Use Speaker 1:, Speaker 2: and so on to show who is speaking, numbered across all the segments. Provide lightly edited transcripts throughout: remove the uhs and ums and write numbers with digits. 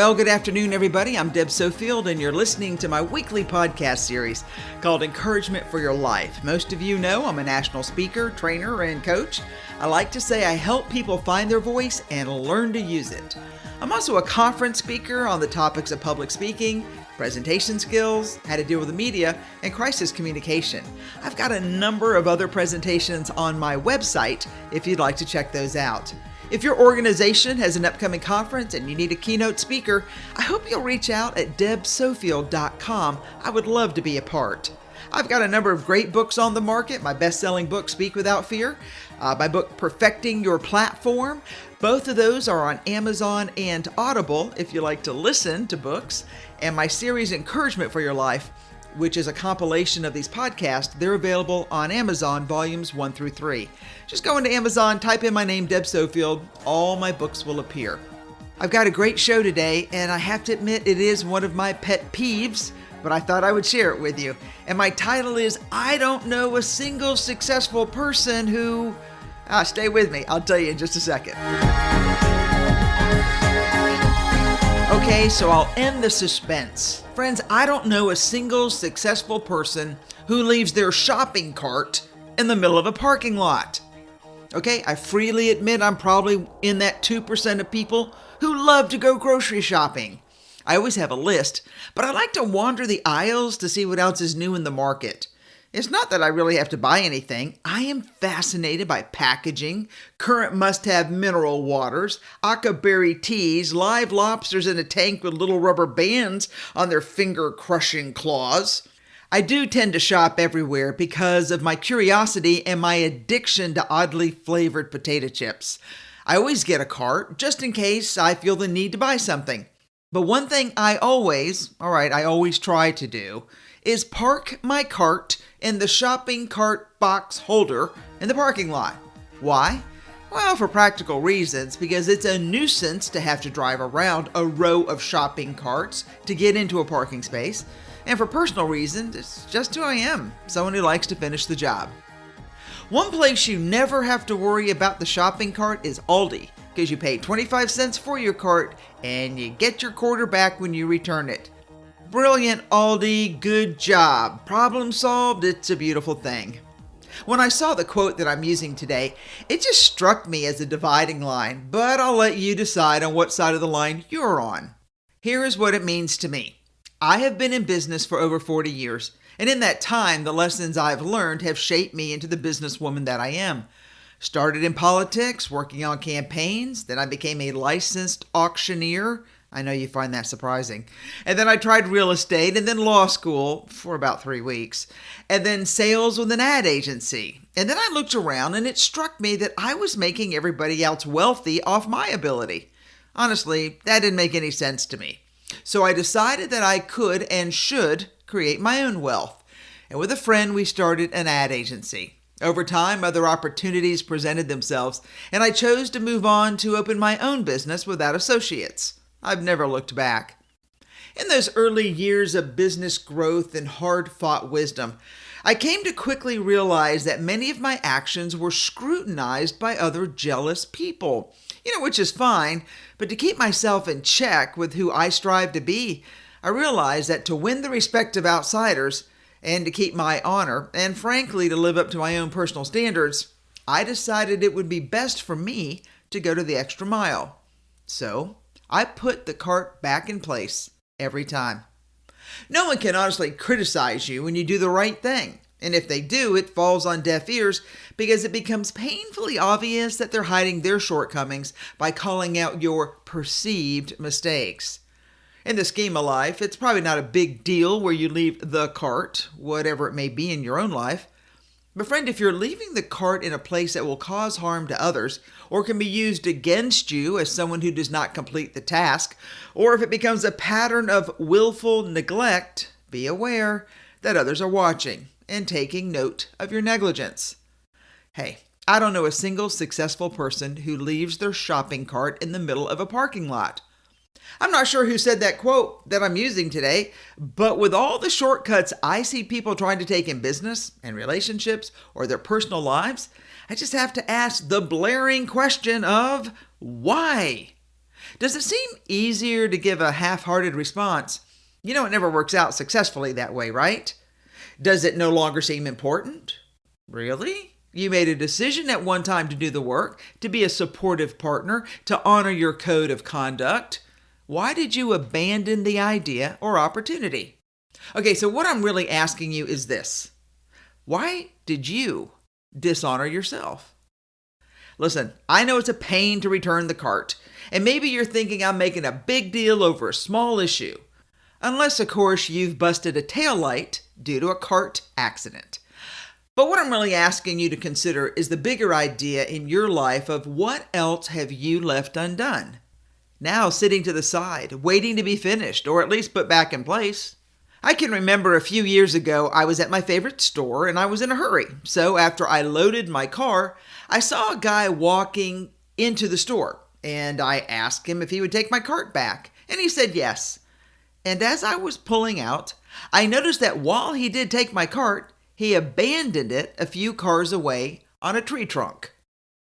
Speaker 1: Well, good afternoon, everybody. I'm Deb Sofield, and you're listening to my weekly podcast series called Encouragement for Your Life. Most of you know I'm a national speaker, trainer, and coach. I like to say I help people find their voice and learn to use it. I'm also a conference speaker on the topics of public speaking, presentation skills, how to deal with the media, and crisis communication. I've got a number of other presentations on my website if you'd like to check those out. If your organization has an upcoming conference and you need a keynote speaker, I hope you'll reach out at debsofield.com. I would love to be a part. I've got a number of great books on the market. My best-selling book, Speak Without Fear. My book, Perfecting Your Platform. Both of those are on Amazon and Audible if you like to listen to books. And my series, Encouragement for Your Life, which is a compilation of these podcasts, they're available on Amazon, volumes 1 through 3. Just go into Amazon, type in my name, Deb Sofield, all my books will appear. I've got a great show today, and I have to admit it is one of my pet peeves, but I thought I would share it with you. And my title is, I don't know a single successful person who... stay with me, I'll tell you in just a second. Okay, so I'll end the suspense. Friends, I don't know a single successful person who leaves their shopping cart in the middle of a parking lot. Okay, I freely admit I'm probably in that 2% of people who love to go grocery shopping. I always have a list, but I like to wander the aisles to see what else is new in the market. It's not that I really have to buy anything. I am fascinated by packaging, current must-have mineral waters, berry teas, live lobsters in a tank with little rubber bands on their finger-crushing claws. I do tend to shop everywhere because of my curiosity and my addiction to oddly flavored potato chips. I always get a cart just in case I feel the need to buy something. But one thing I always try to do is park my cart in the shopping cart box holder in the parking lot. Why? Well, for practical reasons, because it's a nuisance to have to drive around a row of shopping carts to get into a parking space. And for personal reasons, it's just who I am, someone who likes to finish the job. One place you never have to worry about the shopping cart is Aldi, because you pay 25 cents for your cart and you get your quarter back when you return it. Brilliant, Aldi, good job. Problem solved, it's a beautiful thing. When I saw the quote that I'm using today, it just struck me as a dividing line, but I'll let you decide on what side of the line you're on. Here is what it means to me. I have been in business for over 40 years, and in that time, the lessons I've learned have shaped me into the businesswoman that I am. Started in politics, working on campaigns, then I became a licensed auctioneer. I know you find that surprising. And then I tried real estate and then law school for about 3 weeks. And then sales with an ad agency. And then I looked around and it struck me that I was making everybody else wealthy off my ability. Honestly, that didn't make any sense to me. So I decided that I could and should create my own wealth. And with a friend, we started an ad agency. Over time, other opportunities presented themselves, and I chose to move on to open my own business without associates. I've never looked back. In those early years of business growth and hard-fought wisdom, I came to quickly realize that many of my actions were scrutinized by other jealous people. Which is fine, but to keep myself in check with who I strive to be, I realized that to win the respect of outsiders and to keep my honor, and frankly to live up to my own personal standards, I decided it would be best for me to go to the extra mile. So, I put the cart back in place every time. No one can honestly criticize you when you do the right thing. And if they do, it falls on deaf ears because it becomes painfully obvious that they're hiding their shortcomings by calling out your perceived mistakes. In the scheme of life, it's probably not a big deal where you leave the cart, whatever it may be in your own life. But friend, if you're leaving the cart in a place that will cause harm to others, or can be used against you as someone who does not complete the task, or if it becomes a pattern of willful neglect, be aware that others are watching and taking note of your negligence. Hey, I don't know a single successful person who leaves their shopping cart in the middle of a parking lot. I'm not sure who said that quote that I'm using today, but with all the shortcuts I see people trying to take in business and relationships or their personal lives, I just have to ask the blaring question of why? Does it seem easier to give a half-hearted response? You know, it never works out successfully that way, right? Does it no longer seem important? Really? You made a decision at one time to do the work, to be a supportive partner, to honor your code of conduct. Why did you abandon the idea or opportunity? Okay, so what I'm really asking you is this. Why did you dishonor yourself? Listen, I know it's a pain to return the cart, and maybe you're thinking I'm making a big deal over a small issue. Unless, of course, you've busted a taillight due to a cart accident. But what I'm really asking you to consider is the bigger idea in your life of what else have you left undone? Now sitting to the side, waiting to be finished, or at least put back in place. I can remember a few years ago, I was at my favorite store and I was in a hurry. So after I loaded my car, I saw a guy walking into the store and I asked him if he would take my cart back. And he said yes. And as I was pulling out, I noticed that while he did take my cart, he abandoned it a few cars away on a tree trunk.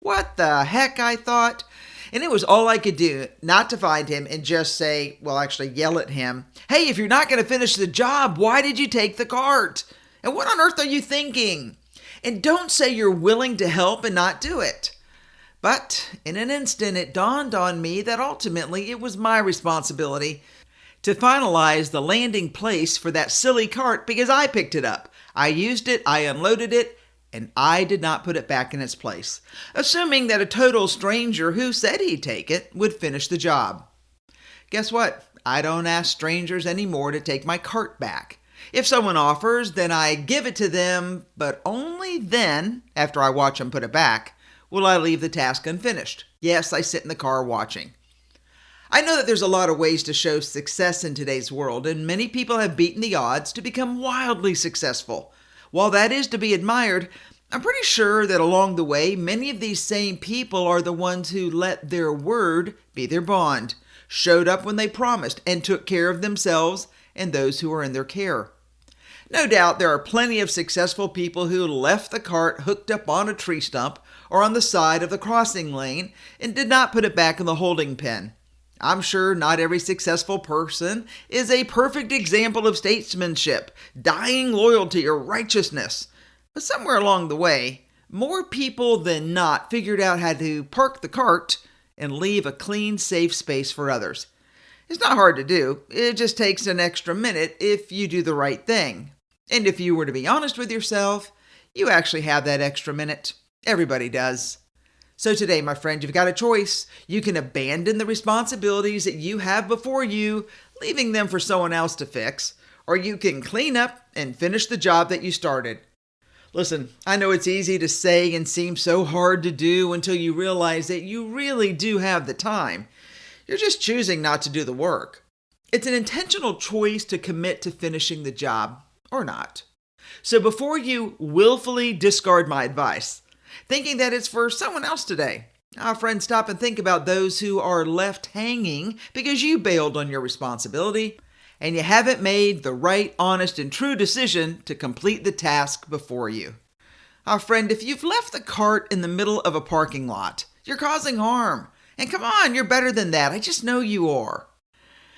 Speaker 1: What the heck, I thought. And it was all I could do not to find him and just say, well, actually yell at him, hey, if you're not going to finish the job, why did you take the cart? And what on earth are you thinking? And don't say you're willing to help and not do it. But in an instant, it dawned on me that ultimately it was my responsibility to finalize the landing place for that silly cart because I picked it up. I used it, I unloaded it, and I did not put it back in its place, assuming that a total stranger who said he'd take it would finish the job. Guess what? I don't ask strangers anymore to take my cart back. If someone offers, then I give it to them, but only then, after I watch them put it back, will I leave the task unfinished. Yes, I sit in the car watching. I know that there's a lot of ways to show success in today's world, and many people have beaten the odds to become wildly successful. While that is to be admired, I'm pretty sure that along the way, many of these same people are the ones who let their word be their bond, showed up when they promised, and took care of themselves and those who are in their care. No doubt there are plenty of successful people who left the cart hooked up on a tree stump or on the side of the crossing lane and did not put it back in the holding pen. I'm sure not every successful person is a perfect example of statesmanship, dying loyalty, or righteousness. But somewhere along the way, more people than not figured out how to park the cart and leave a clean, safe space for others. It's not hard to do. It just takes an extra minute if you do the right thing. And if you were to be honest with yourself, you actually have that extra minute. Everybody does. So today, my friend, you've got a choice. You can abandon the responsibilities that you have before you, leaving them for someone else to fix, or you can clean up and finish the job that you started. Listen, I know it's easy to say and seems so hard to do until you realize that you really do have the time. You're just choosing not to do the work. It's an intentional choice to commit to finishing the job or not. So before you willfully discard my advice, thinking that it's for someone else today, friend, stop and think about those who are left hanging because you bailed on your responsibility and you haven't made the right, honest, and true decision to complete the task before you. Friend, if you've left the cart in the middle of a parking lot, you're causing harm. And come on, you're better than that. I just know you are.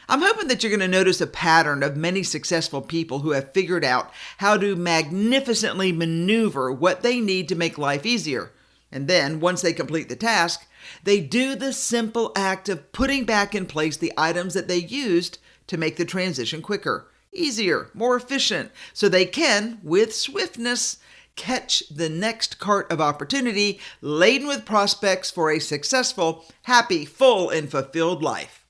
Speaker 1: I'm hoping that you're going to notice a pattern of many successful people who have figured out how to magnificently maneuver what they need to make life easier. And then, once they complete the task, they do the simple act of putting back in place the items that they used to make the transition quicker, easier, more efficient, so they can, with swiftness, catch the next cart of opportunity laden with prospects for a successful, happy, full, and fulfilled life.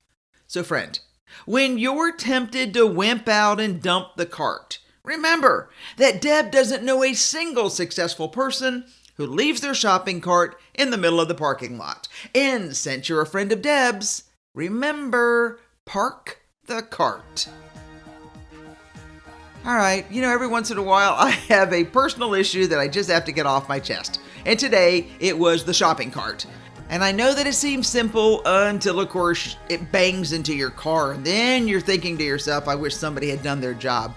Speaker 1: So friend, when you're tempted to wimp out and dump the cart, remember that Deb doesn't know a single successful person who leaves their shopping cart in the middle of the parking lot. And since you're a friend of Deb's, remember, park the cart. All right, every once in a while I have a personal issue that I just have to get off my chest. And today it was the shopping cart. And I know that it seems simple until, of course, it bangs into your car. And then you're thinking to yourself, I wish somebody had done their job.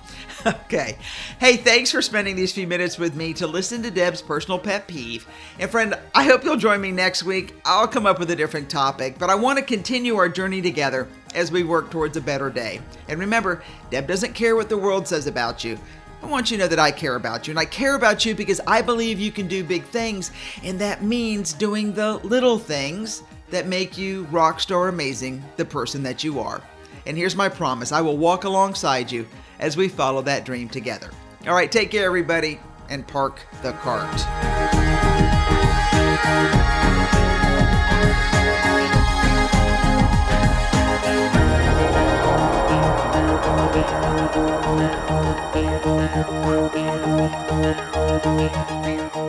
Speaker 1: Okay. Hey, thanks for spending these few minutes with me to listen to Deb's personal pet peeve. And friend, I hope you'll join me next week. I'll come up with a different topic, but I want to continue our journey together as we work towards a better day. And remember, Deb doesn't care what the world says about you. I want you to know that I care about you, and I care about you because I believe you can do big things, and that means doing the little things that make you rock star amazing, the person that you are. And here's my promise, I will walk alongside you as we follow that dream together. All right, take care, everybody, and park the cart. Thank you.